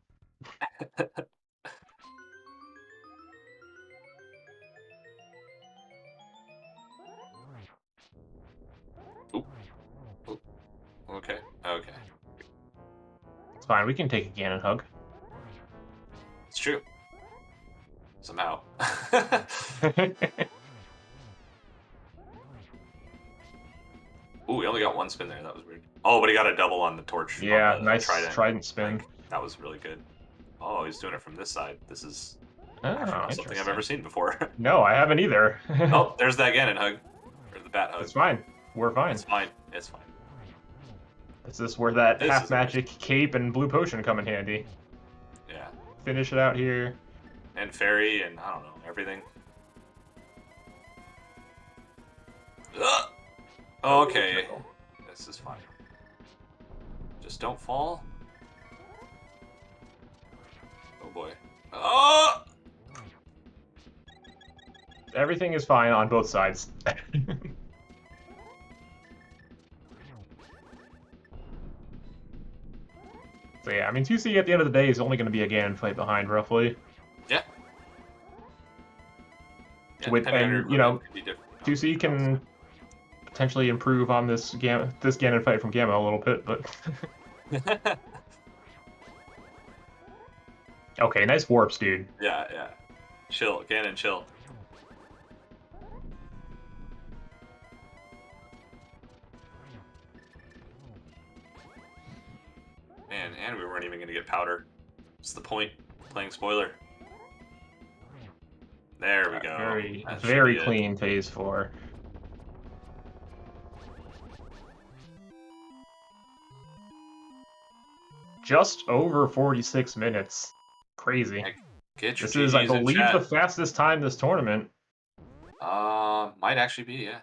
Oop. Oop. Okay. Okay. It's fine. We can take a Ganon hug. It's true. Somehow. Ooh, we only got one spin there. That was weird. Oh, but he got a double on the torch. Yeah, on the nice trident spin. That was really good. Oh, he's doing it from this side. This is Oh, actually not something I've ever seen before. No, I haven't either. Oh, there's that Ganon hug. Or the bat hug. It's fine. We're fine. It's fine. It's fine. This is where that This half is magic cape and blue potion come in handy. Yeah. Finish it out here. And fairy and I don't know, everything. Ugh! Okay. This is fine. Just don't fall. Oh boy. Oh! Everything is fine on both sides. So yeah, I mean, 2C at the end of the day is only going to be a Ganon fight behind, roughly. Yeah. Yeah, With, depending on your and, you know, equipment, it could be different. 2C can potentially improve on this Ganon fight from Gamma a little bit, but... Okay, nice warps, dude. Yeah, yeah. Chill, Ganon, chill. Man, and we weren't even going to get powder. What's the point? Playing spoiler. There we go. Very, That should very be it. clean phase 4. Just over 46 minutes. Crazy. Get your This is, I GGs in believe, chat. the fastest time this tournament. Might actually be, yeah.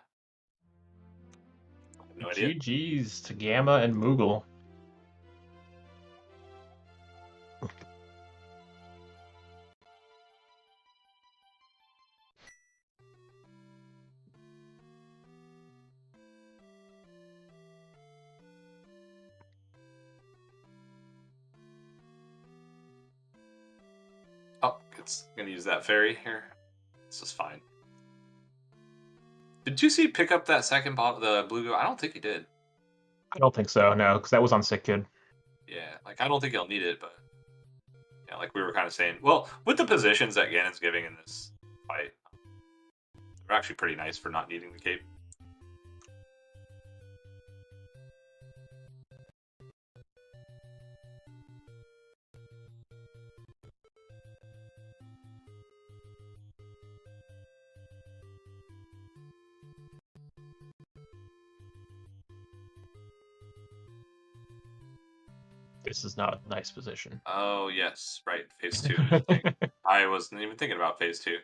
No idea. GG's to Gamma and Moogle. Oh, it's gonna use that fairy here. This is fine. Did 2C pick up that second bottle, the blue go? I don't think he did. I don't think so, no, because that was on Sick Kid. Yeah, like I don't think he'll need it, but yeah, like we were kind of saying. Well, with the positions that Ganon's giving in this fight, they're actually pretty nice for not needing the cape. This is not a nice position. Oh yes, right, phase 2. I wasn't even thinking about phase 2. For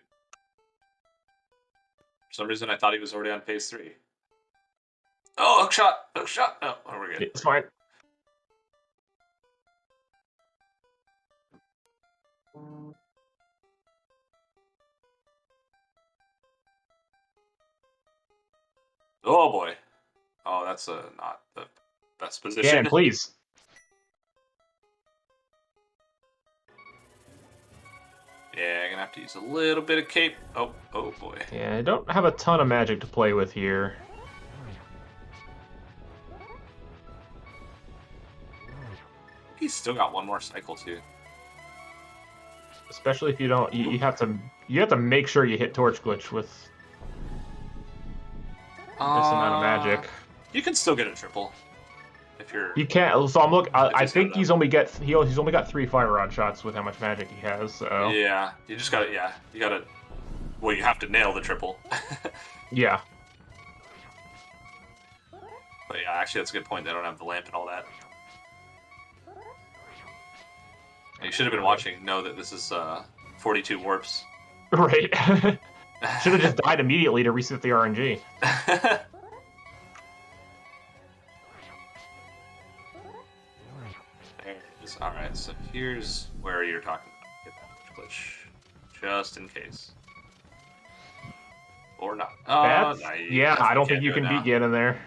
some reason, I thought he was already on phase 3. Oh, hook shot, hook shot. Oh, we're good. It's fine. Oh boy. Oh, that's not the best position. Ganon, please. Yeah, I'm gonna have to use a little bit of cape. Oh boy. Yeah, I don't have a ton of magic to play with here. He's still got one more cycle too. Especially if you don't, you have to make sure you hit Torch Glitch with this amount of magic. You can still get a triple if you're. You can't. So I'm look. I he's think got he's only got 3 fire rod shots with how much magic he has. So Yeah, you just gotta. Yeah, you gotta. Well, you have to nail the triple. yeah. But yeah, actually, that's a good point. They don't have the lamp and all that. You should have been watching. Know that this is 42 warps. Right. Should have just died immediately to reset the RNG. There it is. All right, so here's where you're talking about. Get that glitch, just in case, or not. Yeah, I don't think you can beat beat Ganon there.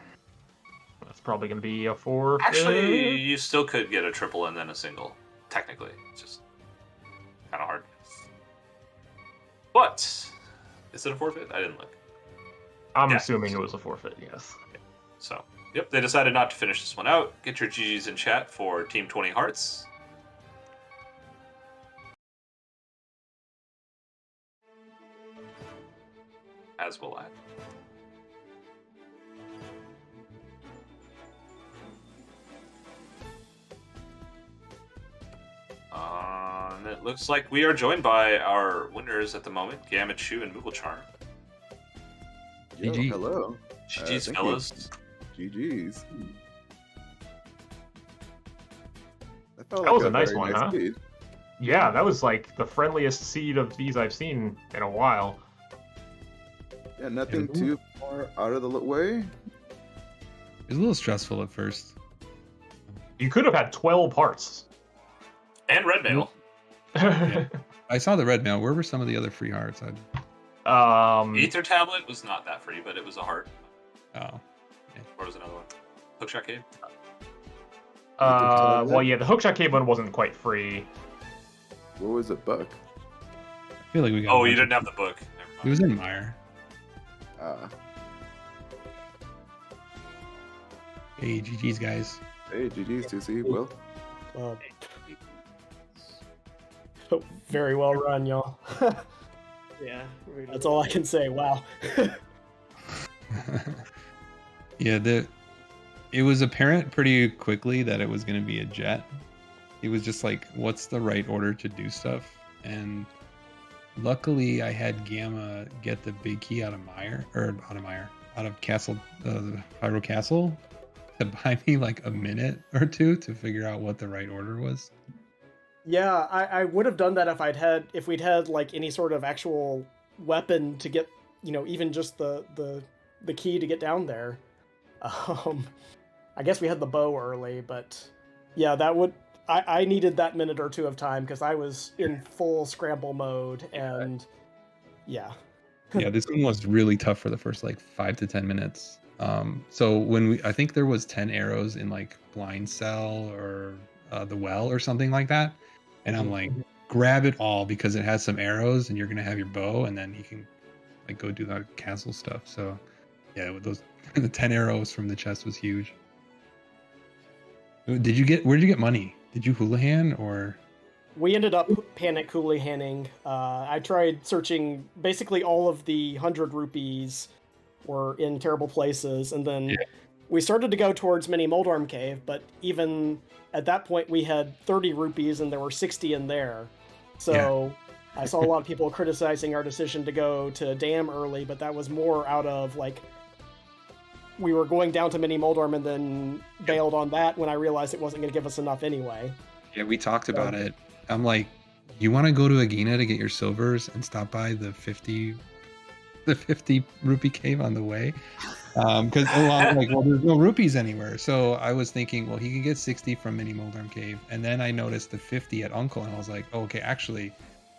That's probably gonna be a 4. Actually, you still could get a triple and then a single. Technically, it's just kind of hard. But is it a forfeit? I didn't look. I'm assuming it was a forfeit. Yes. So, yep, they decided not to finish this one out. Get your GGs in chat for Team 20 Hearts. As will I. And it looks like we are joined by our winners at the moment, Gamitchu and Mooglecharm. Yo, GG. hello. GG's, thank fellas. GG's. That was a nice very one, huh? seed. Yeah, that was like the friendliest seed of these I've seen in a while. Yeah, nothing Yeah. too far out of the way. It was a little stressful at first. You could have had 12 hearts. And Red Mail. I saw the red mail. Where were some of the other free hearts? Ether Tablet was not that free, but it was a heart. Oh, Where was another one? Hookshot Cave? Well, yeah, the Hookshot Cave one wasn't quite free. What was it, Buck? I feel like we got. Oh, you didn't have the book. Never mind. It was in Meyer. Hey, GG's guys. Hey, GG's, 2C. Well, Very well run, y'all. Yeah, really. That's all I can say. Wow. Yeah, it was apparent pretty quickly that it was going to be a jet. It was just like, what's the right order to do stuff? And luckily, I had Gamma get the big key out of Castle, the Pyro Castle, to buy me like a minute or two to figure out what the right order was. Yeah, I would have done that if we'd had like any sort of actual weapon to get, even just the key to get down there. I guess we had the bow early, but yeah, I needed that minute or two of time because I was in full scramble mode, and yeah. Yeah, this one was really tough for the first like 5 to 10 minutes. So I think there was 10 arrows in like Blind Cell or the Well or something like that. And I'm like, grab it all because it has some arrows and you're going to have your bow and then you can like go do the castle stuff. So yeah, with the 10 arrows from the chest was huge. Where did you get money? Did you houlihan or? We ended up panic hoolihaning. I tried searching basically all of the 100 rupees were in terrible places, and then we started to go towards Mini Moldorm Cave, but even at that point we had 30 rupees and there were 60 in there. So I saw a lot of people criticizing our decision to go to Dam early, but that was more out of like, we were going down to Mini Moldorm and then bailed on that when I realized it wasn't going to give us enough anyway. Yeah, we talked about it. I'm like, you want to go to Agina to get your silvers and stop by the 50 rupee cave on the way? Because I'm like, well, there's no rupees anywhere. So I was thinking, well, he could get 60 from Mini Moldorm Cave. And then I noticed the 50 at Uncle, and I was like, oh, okay, actually,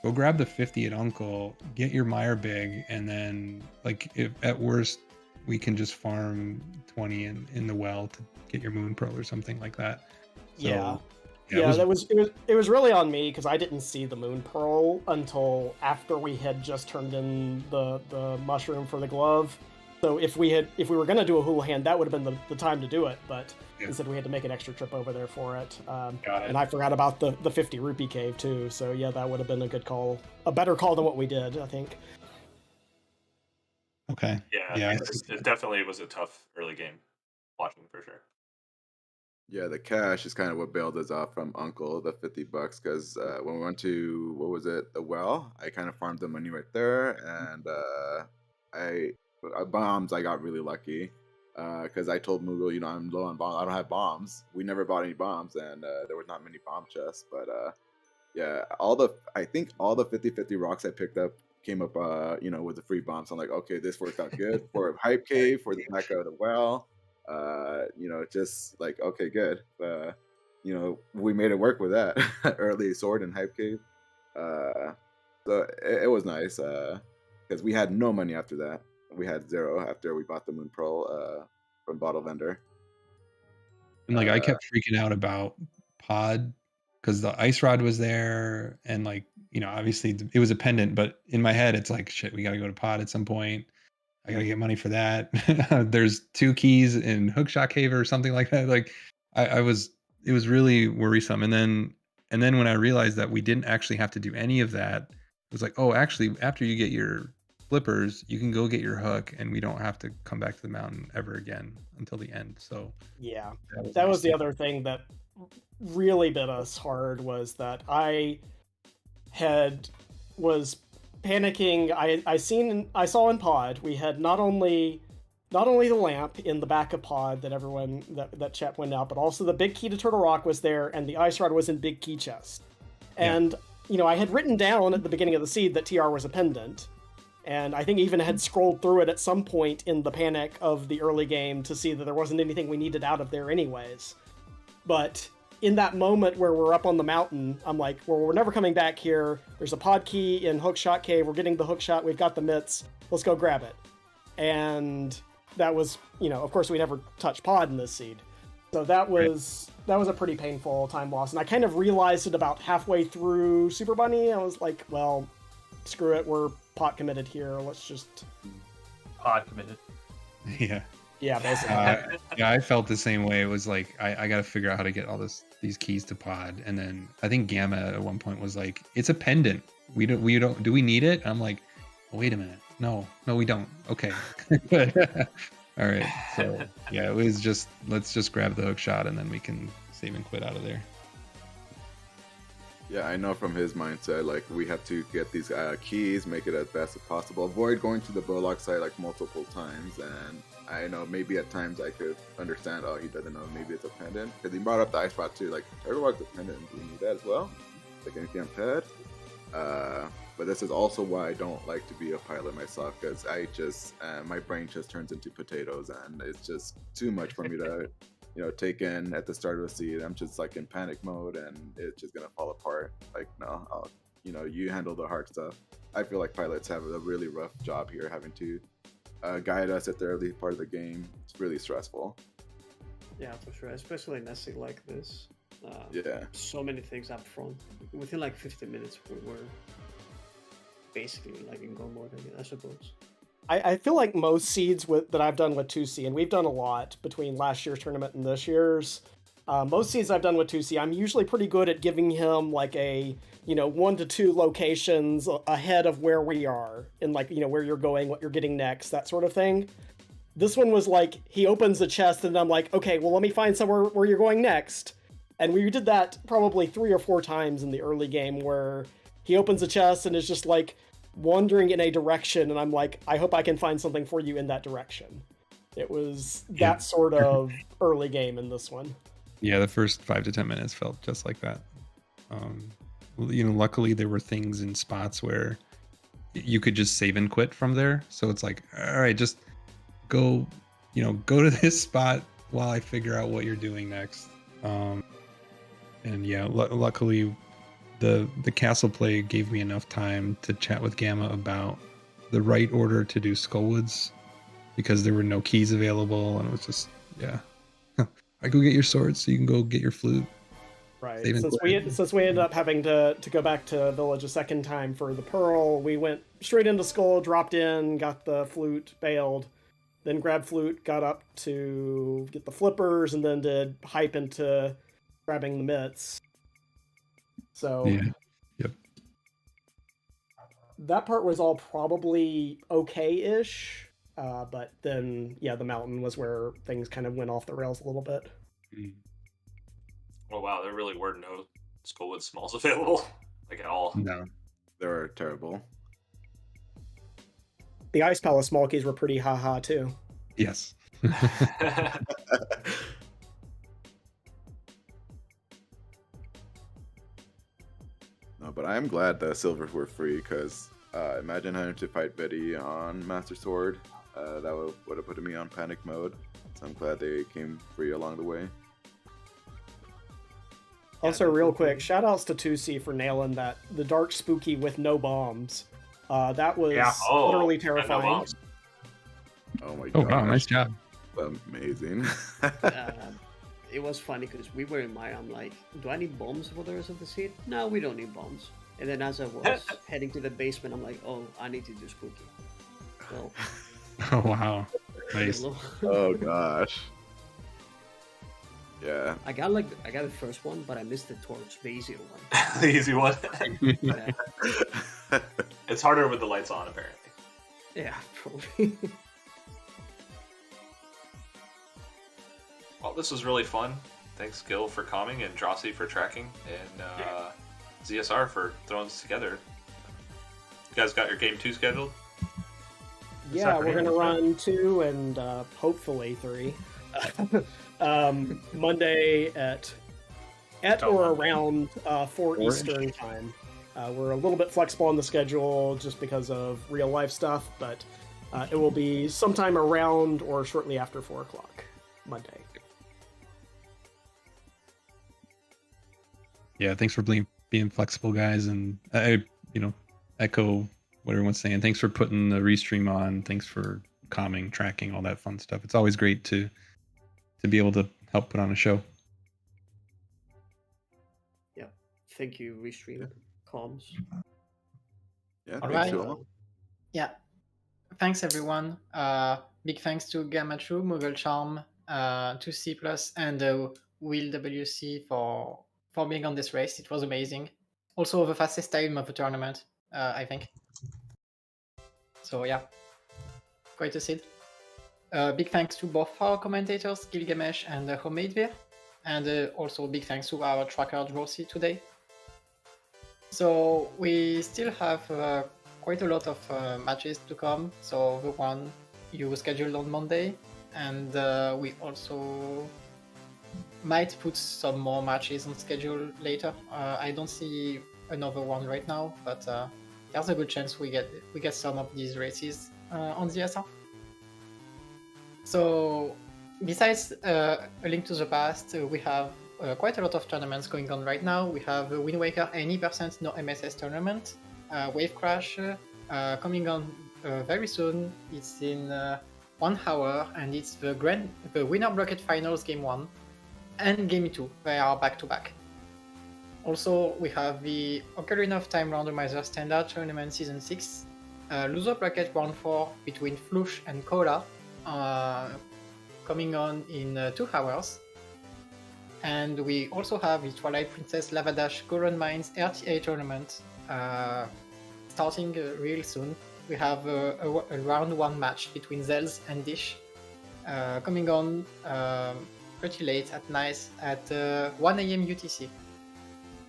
go grab the 50 at Uncle, get your Meyer big, and then, like, if at worst, we can just farm 20 in the well to get your Moon Pearl or something like that. So, Yeah, it was really on me because I didn't see the Moon Pearl until after we had just turned in the mushroom for the glove. So if we were going to do a Houlihan, that would have been the time to do it. But Yeah. instead, we had to make an extra trip over there for it. Got it. And I forgot about the 50 rupee cave too. So yeah, that would have been a good call, a better call than what we did, I think. Okay. Yeah, it definitely was a tough early game watching for sure. Yeah, the cash is kind of what bailed us out from Uncle, the $50, because when we went to, what was it, the well, I kind of farmed the money right there, and bombs, I got really lucky, because I told Mughal, you know, I'm low on bombs, I don't have bombs. We never bought any bombs, and there was not many bomb chests, but yeah, I think all the 50-50 rocks I picked up came up, you know, with the free bombs. So I'm like, okay, this worked out good for a hype cave, for the back of the well. You know, just like, okay, good. You know, we made it work with that early sword and hype cave. So it was nice because we had no money after that. We had 0 after we bought the Moon Pearl from Bottle Vendor. And like I kept freaking out about pod because the ice rod was there, and like, you know, obviously it was a pendant, but in my head it's like, shit, we got to go to pod at some point. I got to get money for that. There's 2 keys in Hookshot Cave or something like that. Like it was really worrisome. And then when I realized that we didn't actually have to do any of that, it was like, oh, actually, after you get your flippers, you can go get your hook, and we don't have to come back to the mountain ever again until the end. So yeah, that was the other thing that really bit us hard, was that I was panicking. I saw in pod we had not only the lamp in the back of pod that chat went out, but also the big key to Turtle Rock was there, and the ice rod was in big key chest. And you know, I had written down at the beginning of the seed that TR was a pendant, and I think even had scrolled through it at some point in the panic of the early game to see that there wasn't anything we needed out of there anyways. But in that moment where we're up on the mountain, I'm like, well, we're never coming back here. There's a pod key in Hookshot Cave. We're getting the hookshot. We've got the mitts. Let's go grab it. And that was, you know, of course we never touch pod in this seed. So that was a pretty painful time loss. And I kind of realized it about halfway through Super Bunny. I was like, well, screw it. We're pot committed here. Let's just... Pod committed. Yeah. Yeah, basically. Yeah, I felt the same way. It was like, I got to figure out how to get all these keys to pod. And then I think Gamma at one point was like, it's a pendant. We don't, do we need it? I'm like, oh, wait a minute. No, we don't. Okay. Good. All right. So yeah, it was just, let's just grab the hook shot and then we can save and quit out of there. Yeah, I know from his mindset, like, we have to get these keys, make it as best as possible, avoid going to the Bollock site like multiple times, and I know maybe at times I could understand, oh, he doesn't know, maybe it's a pendant, because he brought up the ice spot too, like, Turtle Rock's a pendant, do you need that as well? Like anything I'm head? But this is also why I don't like to be a pilot myself, because I just, my brain just turns into potatoes, and it's just too much for me to, you know, take in at the start of the seed. I'm just like in panic mode, and it's just gonna fall apart. Like, no, you know, you handle the hard stuff. I feel like pilots have a really rough job here, having to guide us at the early part of the game. It's really stressful. Yeah, for sure, especially in a seed like this. Yeah. So many things up front. Within like 15 minutes, we were basically like in go mode again, I suppose. I feel like most seeds that I've done with 2C, and we've done a lot between last year's tournament and this year's, most seeds I've done with 2C, I'm usually pretty good at giving him like a, you know, 1 to 2 locations ahead of where we are, and like, you know, where you're going, what you're getting next, that sort of thing. This one was like, he opens the chest and I'm like, okay, well, let me find somewhere where you're going next. And we did that probably 3 or 4 times in the early game, where he opens the chest and is just like wandering in a direction, and I'm like, I hope I can find something for you in that direction. It was that sort of early game in this one. Yeah, the first 5 to 10 minutes felt just like that. You know, luckily there were things in spots where you could just save and quit from there. So it's like, all right, just go to this spot while I figure out what you're doing next. And yeah, luckily the castle play gave me enough time to chat with Gamma about the right order to do Skullwoods, because there were no keys available, and it was just, yeah. I go get your sword so you can go get your flute. Right. Since we ended up having to go back to village a second time for the pearl, we went straight into Skull, dropped in, got the flute, bailed, Then Grab Flute got up to get the flippers, and then did hype into grabbing the mitts. So Yeah. Yep. that part was all probably okay-ish, but then yeah, the mountain was where things kind of went off the rails a little bit. Oh wow, there really were no Skullwood Smalls available, like at all. No. They're terrible. The Ice Palace small keys were pretty haha too. Yes. No, but I am glad the silvers were free because imagine having to fight Betty on Master Sword. That would have put me on panic mode. So I'm glad they came free along the way. Also, real quick, shout outs to 2C for nailing that the dark spooky with no bombs. That was literally and no terrifying. bombs. Oh my Oh god. wow, nice job. Amazing. It was funny because we were in I'm like, do I need bombs for the rest of the seat? No, we don't need bombs. And then as I was heading to the basement, I'm like, oh, I need to do spooky. So, Oh wow. Nice. Oh gosh. Yeah. I got the first one, but I missed the torch, the easier one. The easy one. Yeah, It's harder with the lights on, apparently. yeah, probably. Well, this was really fun. Thanks, Gil, for calming, and Drosy for tracking, and ZSR for throwing this together. You guys got your game 2 scheduled? Yeah, we're afternoon, gonna right? run 2 and hopefully 3. Monday at or around 4 Eastern time. We're a little bit flexible on the schedule just because of real life stuff, but it will be sometime around or shortly after 4 o'clock Monday. Yeah, thanks for being flexible, guys, and I echo what everyone's saying. Thanks for putting the restream on. Thanks for calming, tracking, all that fun stuff. It's always great to be able to help put on a show. Yeah, thank you, Restream Comms. Yeah, All thanks right. to all. Yeah. Thanks everyone. Big thanks to Gamachu, Mughal Charm, to C+, and Will WC for being on this race. It was amazing. Also the fastest time of the tournament, I think. So yeah, quite a seed. Big thanks to both our commentators, Gilgamesh and Homeidvir, and also big thanks to our tracker Drosy today. So we still have quite a lot of matches to come. So the one you scheduled on Monday, and we also might put some more matches on schedule later. I don't see another one right now, but there's a good chance we get some of these races on the SR. So besides A Link to the Past, we have quite a lot of tournaments going on right now. We have Wind Waker 80% no MSS tournament, Wave Crash coming on very soon. It's in 1 hour, and it's the Winner Bracket Finals Game 1 and Game 2. They are back to back. Also, we have the Ocarina of Time Randomizer Standard Tournament Season 6, Loser Bracket Round 4 between Flush and Cola, coming on in 2 hours. And we also have the Twilight Princess Lavadash Goron Mines RTA tournament starting real soon. We have a round 1 match between Zels and Dish coming on pretty late at night at 1 AM UTC.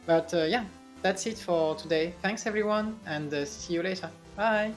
But yeah, that's it for today. Thanks everyone, and see you later. Bye!